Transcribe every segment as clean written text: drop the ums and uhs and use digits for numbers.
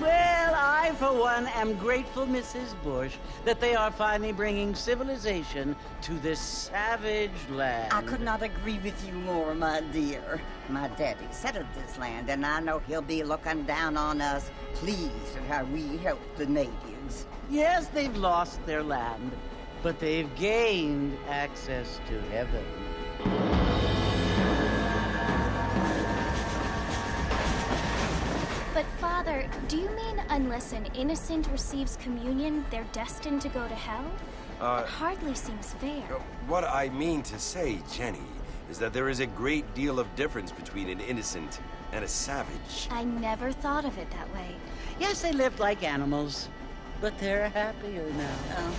Well, I, for one, am grateful, Mrs. Bush, that they are finally bringing civilization to this savage land. I could not agree with you more, my dear. My daddy settled this land, and I know he'll be looking down on us, pleased at how we help the natives. Yes, they've lost their land, but they've gained access to heaven. But Father, do you mean unless an innocent receives communion, they're destined to go to hell? That hardly seems fair. What I mean to say, Jenny, is that there is a great deal of difference between an innocent and a savage. I never thought of it that way. Yes, they lived like animals, but they're happier now.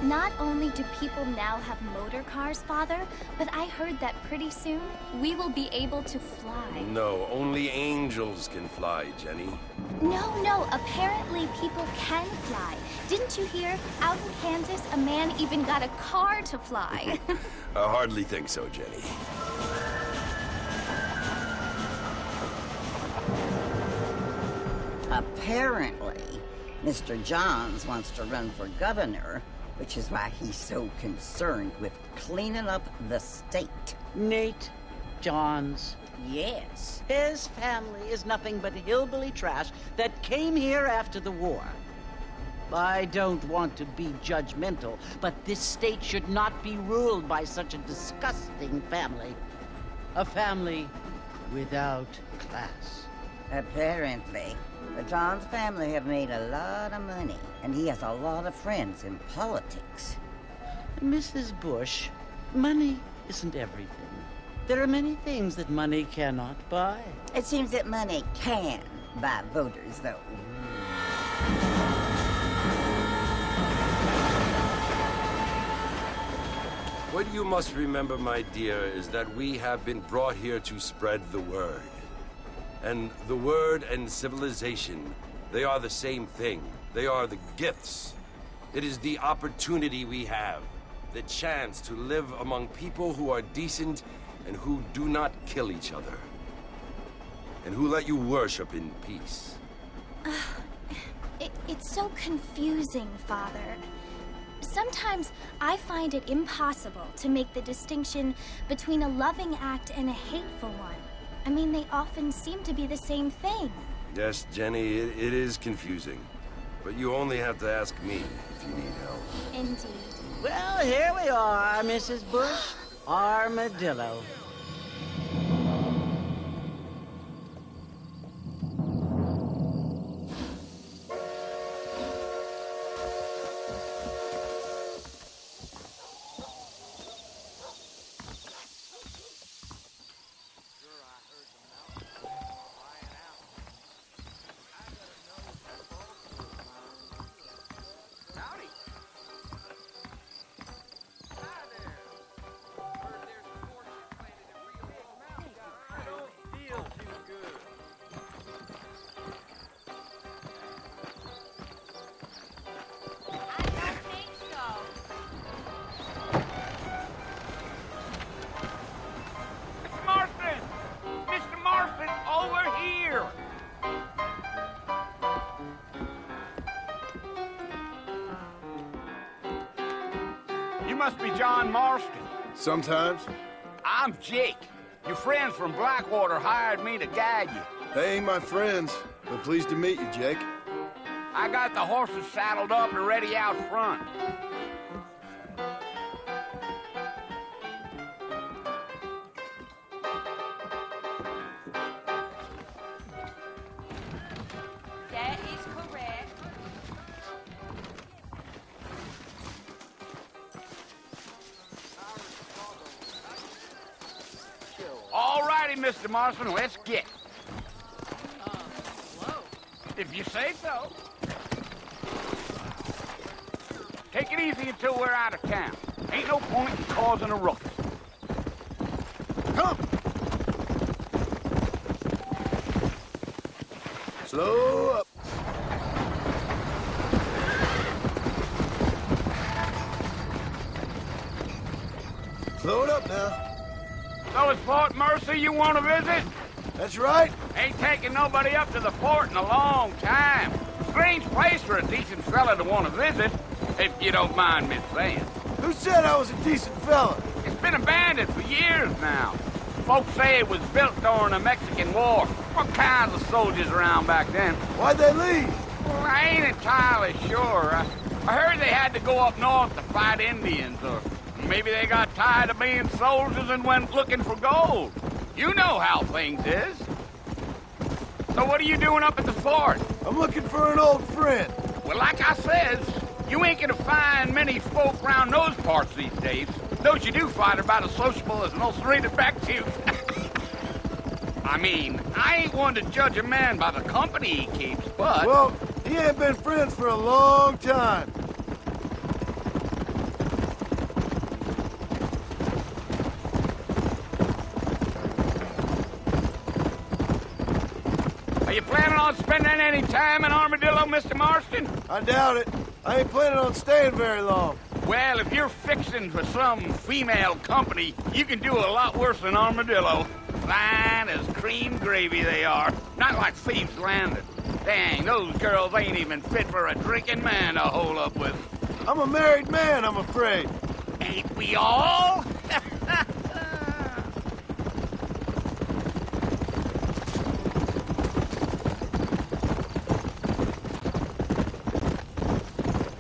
Not only do people now have motor cars, Father, but I heard that pretty soon we will be able to fly. No, only angels can fly, Jenny. No, apparently people can fly. Didn't you hear? Out in Kansas, a man even got a car to fly. I hardly think so, Jenny. Apparently, Mr. Johns wants to run for governor, which is why he's so concerned with cleaning up the state. Nate Johns. Yes. His family is nothing but hillbilly trash that came here after the war. I don't want to be judgmental, but this state should not be ruled by such a disgusting family. A family without class. Apparently. The Johns family have made a lot of money, and he has a lot of friends in politics. Mrs. Bush, money isn't everything. There are many things that money cannot buy. It seems that money can buy voters, though. What you must remember, my dear, is that we have been brought here to spread the word. And the word and civilization, they are the same thing. They are the gifts. It is the opportunity we have, the chance to live among people who are decent and who do not kill each other, and who let you worship in peace. It's so confusing, Father. Sometimes I find it impossible to make the distinction between a loving act and a hateful one. I mean, they often seem to be the same thing. Yes, Jenny, it is confusing. But you only have to ask me if you need help. Indeed. Well, here we are, Mrs. Bush. Armadillo. You must be John Marston. Sometimes. I'm Jake. Your friends from Blackwater hired me to guide you. They ain't my friends, but pleased to meet you, Jake. I got the horses saddled up and ready out front. That is correct. All righty, Mr. Marston, let's get. Whoa. If you say so. Take it easy until we're out of town. Ain't no point in causing a ruckus. Come! Slow up. Slow it up now. So it's Fort Mercy you want to visit? That's right. Ain't taking nobody up to the fort in a long time. Strange place for a decent fella to want to visit, if you don't mind me saying. Who said I was a decent fella? It's been abandoned for years now. Folks say it was built during the Mexican War. What kinds of soldiers around back then? Why'd they leave? Well, I ain't entirely sure. I heard they had to go up north to fight Indians, or maybe they got tired of being soldiers and went looking for gold. You know how things is. So what are you doing up at the fort? I'm looking for an old friend. Well, like I says, you ain't gonna find many folk around those parts these days. Those you do find are about as sociable as an ulcerated back tooth. I mean, I ain't one to judge a man by the company he keeps, but... Well, he ain't been friends for a long time. Are you planning on spending any time in Armadillo, Mr. Marston? I doubt it. I ain't planning on staying very long. Well, if you're fixing for some female company, you can do a lot worse than Armadillo. Fine as cream gravy they are. Not like Thieves Landing. Dang, those girls ain't even fit for a drinking man to hole up with. I'm a married man, I'm afraid. Ain't we all?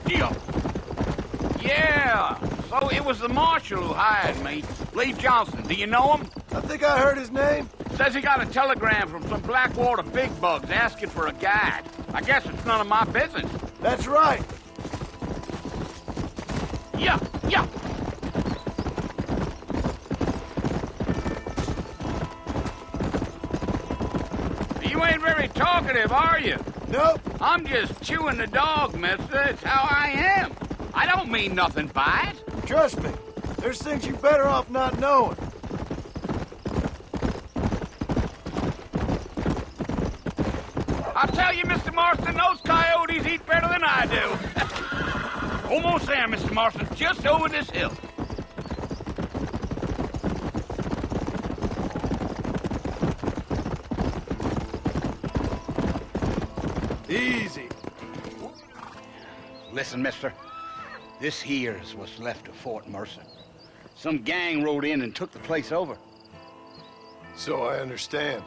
Deal. Yeah, so it was the marshal who hired me. Lee Johnson, do you know him? I think I heard his name. Says he got a telegram from some Blackwater big bugs asking for a guide. I guess it's none of my business. That's right. Yeah. You ain't very talkative, are you? Nope. I'm just chewing the dog, mister. It's how I am. I don't mean nothing by it. Trust me. There's things you better off not knowing. I'll tell you, Mr. Marston, those coyotes eat better than I do. Almost there, Mr. Marston. Just over this hill. Easy. Listen, mister. This here's what's left of Fort Mercer. Some gang rode in and took the place over. So I understand.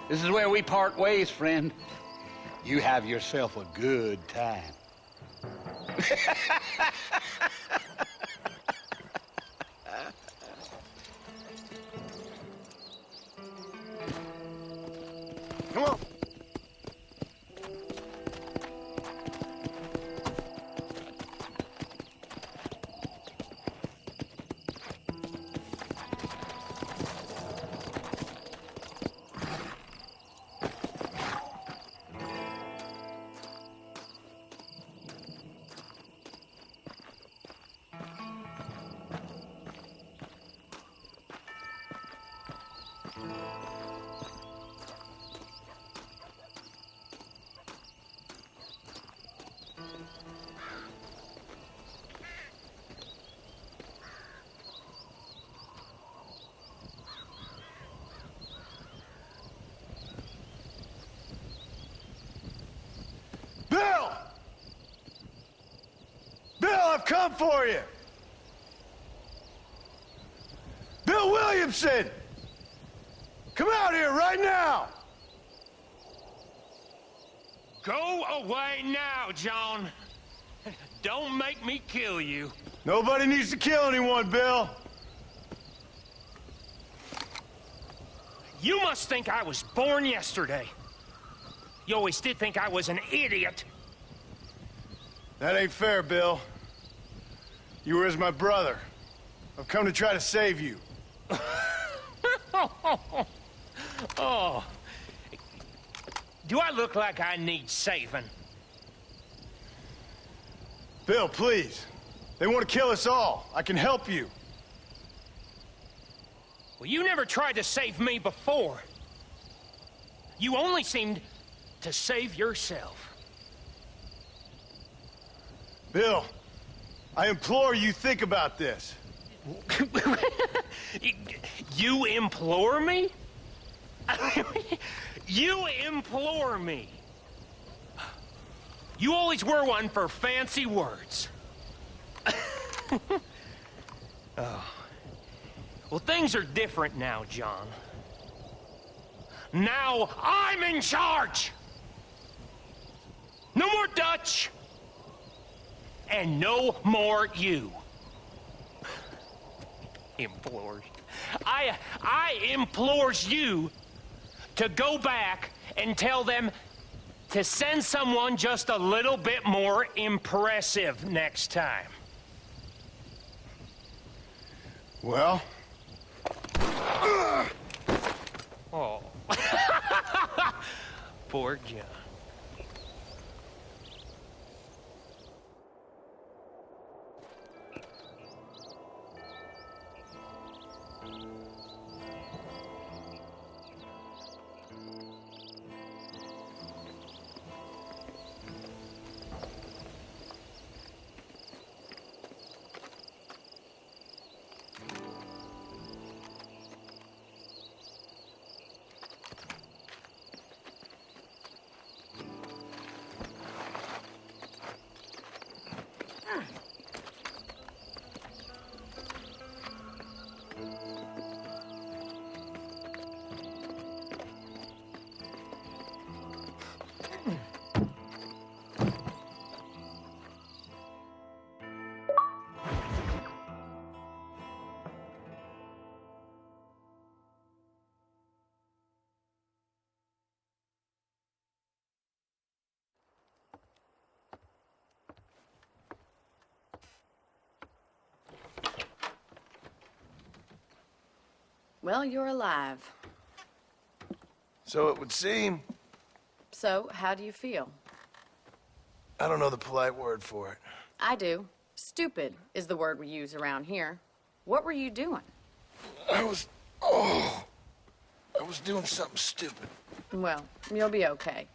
This is where we part ways, friend. You have yourself a good time. Come on. Bill! Bill, I've come for you! Bill Williamson! Come out here right now! Go away now, John. Don't make me kill you. Nobody needs to kill anyone, Bill. You must think I was born yesterday. You always did think I was an idiot. That ain't fair, Bill. You were as my brother. I've come to try to save you. Oh. Do I look like I need saving? Bill, please. They want to kill us all. I can help you. Well, you never tried to save me before. You only seemed to save yourself. Bill, I implore you think about this. You implore me? You implore me? You always were one for fancy words. Oh. Well, things are different now, John. Now I'm in charge! No more Dutch! And no more you. Implores. I implores you to go back and tell them to send someone just a little bit more impressive next time. Well? Oh. Poor John. Well, you're alive. So it would seem. So, how do you feel? I don't know the polite word for it. I do. Stupid is the word we use around here. What were you doing? I was doing something stupid. Well, you'll be okay.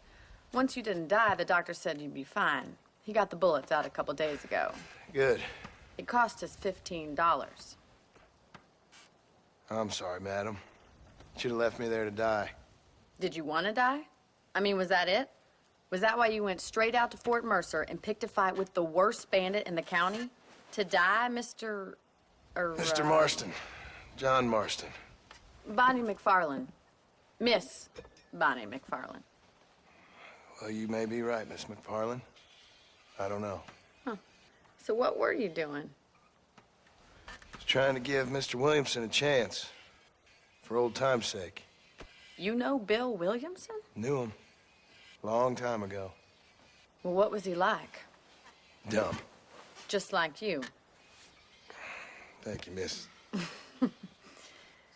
Once you didn't die, the doctor said you'd be fine. He got the bullets out a couple days ago. Good. It cost us $15. I'm sorry, madam. Should have left me there to die. Did you want to die? I mean, was that it? Was that why you went straight out to Fort Mercer and picked a fight with the worst bandit in the county? To die, Mr. Mr. Marston. John Marston. Bonnie McFarland. Miss Bonnie McFarland. Well, you may be right, Miss McFarland. I don't know. So what were you doing? I was trying to give Mr. Williamson a chance. For old time's sake. You know Bill Williamson? Knew him. Long time ago. Well, what was he like? Dumb. Just like you. Thank you, miss.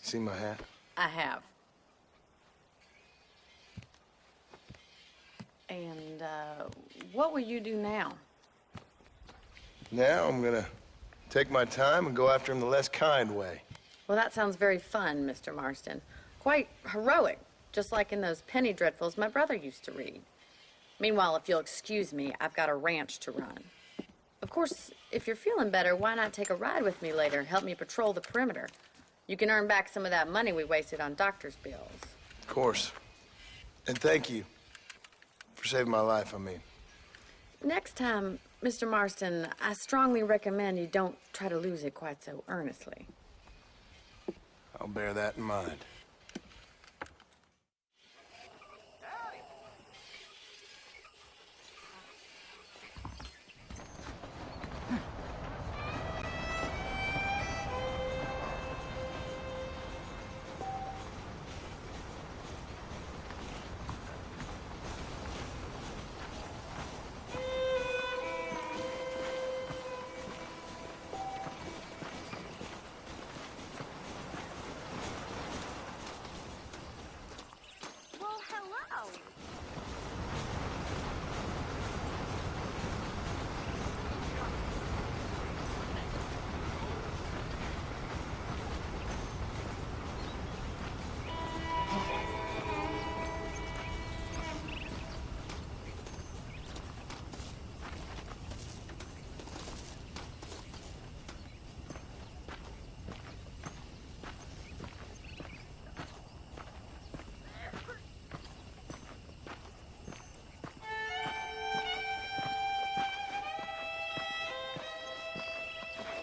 See my hat? I have. And, what will you do now? Now I'm gonna take my time and go after him the less kind way. Well, that sounds very fun, Mr. Marston. Quite heroic, just like in those penny dreadfuls my brother used to read. Meanwhile, if you'll excuse me, I've got a ranch to run. Of course, if you're feeling better, why not take a ride with me later? Help me patrol the perimeter. You can earn back some of that money we wasted on doctor's bills. Of course. And thank you for saving my life, I mean. Next time, Mr. Marston, I strongly recommend you don't try to lose it quite so earnestly. I'll bear that in mind.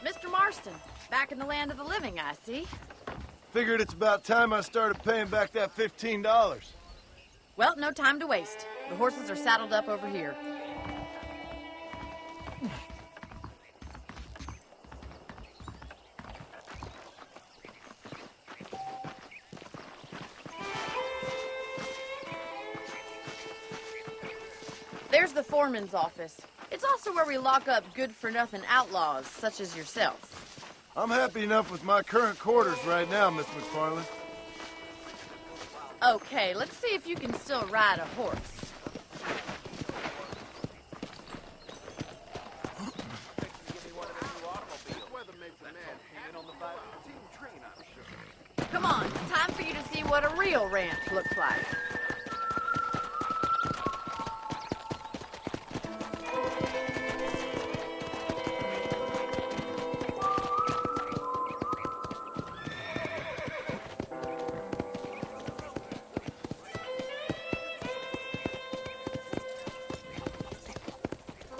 Mr. Marston, back in the land of the living, I see. Figured it's about time I started paying back that $15. Well, no time to waste. The horses are saddled up over here. There's the foreman's office. It's also where we lock up good-for-nothing outlaws, such as yourself. I'm happy enough with my current quarters right now, Miss McFarland. Okay, let's see if you can still ride a horse. Come on, time for you to see what a real ranch looks like.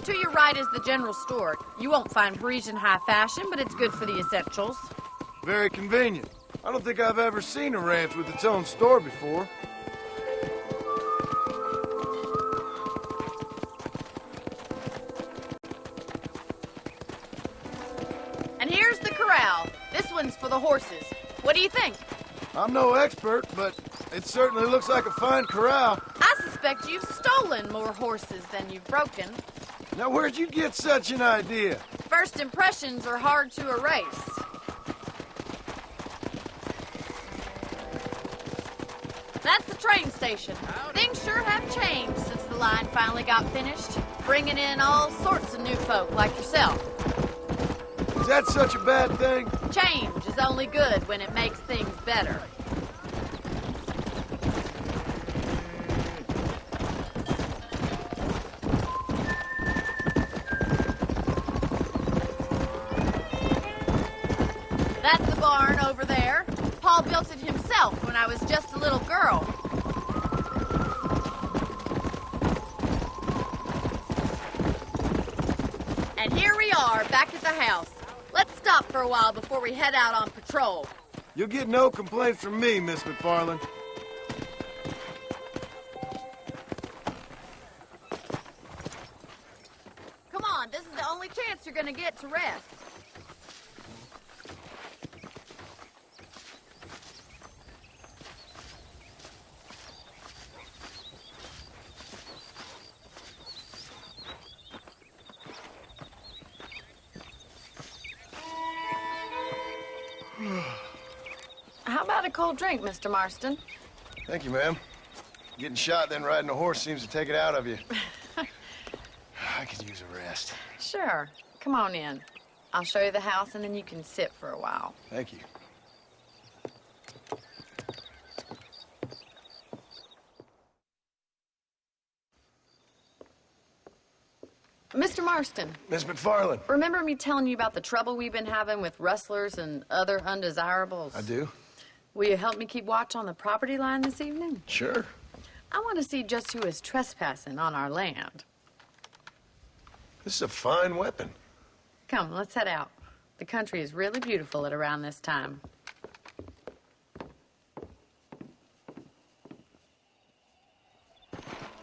To your right is the general store. You won't find Parisian high fashion, but it's good for the essentials. Very convenient. I don't think I've ever seen a ranch with its own store before. And here's the corral. This one's for the horses. What do you think? I'm no expert, but it certainly looks like a fine corral. I suspect you've stolen more horses than you've broken. Now, where'd you get such an idea? First impressions are hard to erase. That's the train station. Things sure have changed since the line finally got finished, bringing in all sorts of new folk like yourself. Is that such a bad thing? Change is only good when it makes things better. That's the barn over there. Paul built it himself when I was just a little girl. And here we are, back at the house. Let's stop for a while before we head out on patrol. You'll get no complaints from me, Miss McFarland. Come on, this is the only chance you're gonna get to rest. How about a cold drink, Mr. Marston? Thank you, ma'am. Getting shot, then riding a horse seems to take it out of you. I could use a rest. Sure. Come on in. I'll show you the house, and then you can sit for a while. Thank you. Mr. Marston, Miss McFarland. remember me telling you about the trouble we've been having with rustlers and other undesirables? I do. Will you help me keep watch on the property line this evening? Sure. I want to see just who is trespassing on our land. This is a fine weapon. Come, let's head out. The country is really beautiful at around this time.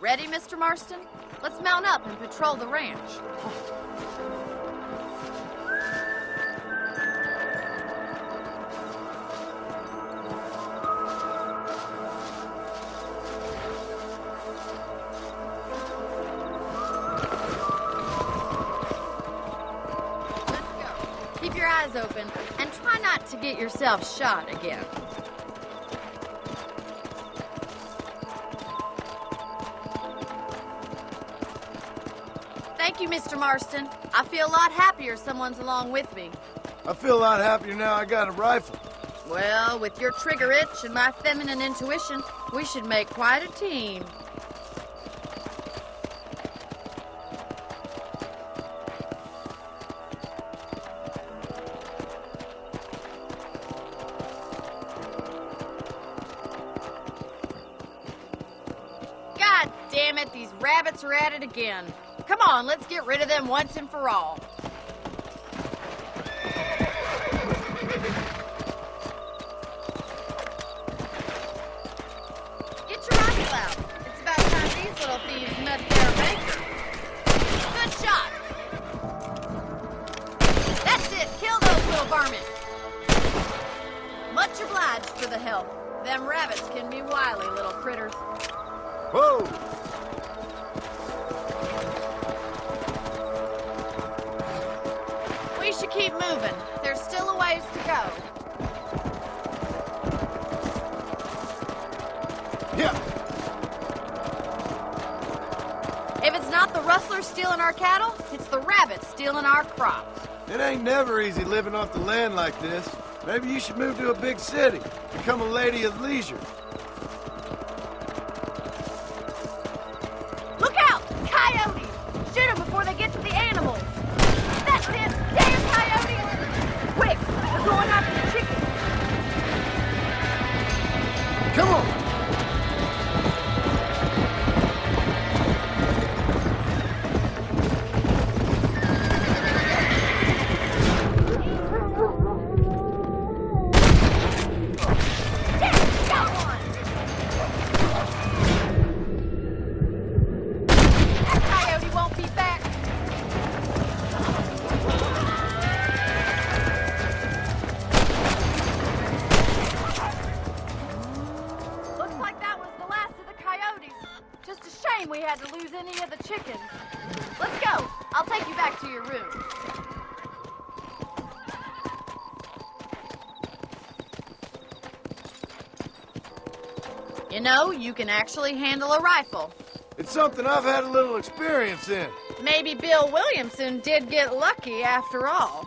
Ready, Mr. Marston? Let's mount up and patrol the ranch. Let's go. Keep your eyes open and try not to get yourself shot again. Thank you, Mr. Marston. I feel a lot happier someone's along with me. I feel a lot happier now I got a rifle. Well, with your trigger itch and my feminine intuition, we should make quite a team. God damn it, these rabbits are at it again. Come on, let's get rid of them once and for all. obliged for the help. Them rabbits can be wily little critters. Whoa! We should keep moving. There's still a ways to go. Yeah. If it's not the rustlers stealing our cattle, it's the rabbits stealing our crops. It ain't never easy living off the land like this. Maybe you should move to a big city. Become a lady of leisure. Look out! Coyotes! Shoot them before they get to the animals. That's it! Damn coyotes! Quick! We're going after the chickens. Come on! We had to lose any of the chickens. Let's go. I'll take you back to your room. You know, you can actually handle a rifle. It's something I've had a little experience in. Maybe Bill Williamson did get lucky after all.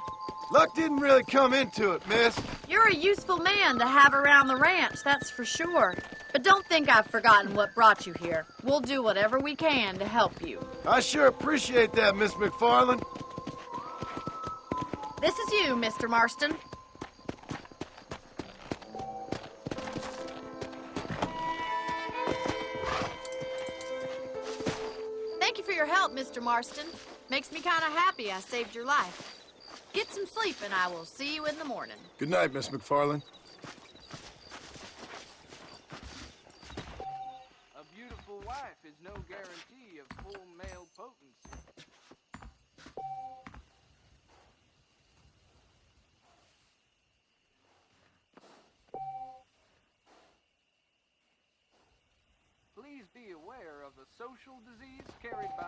Luck didn't really come into it, miss. You're a useful man to have around the ranch, that's for sure. But don't think I've forgotten what brought you here. We'll do whatever we can to help you. I sure appreciate that, Miss McFarland. This is you, Mr. Marston. Thank you for your help, Mr. Marston. Makes me kind of happy I saved your life. Get some sleep and I will see you in the morning. Good night, Miss McFarland. A beautiful wife is no guarantee of full male potency. Please be aware of a social disease carried by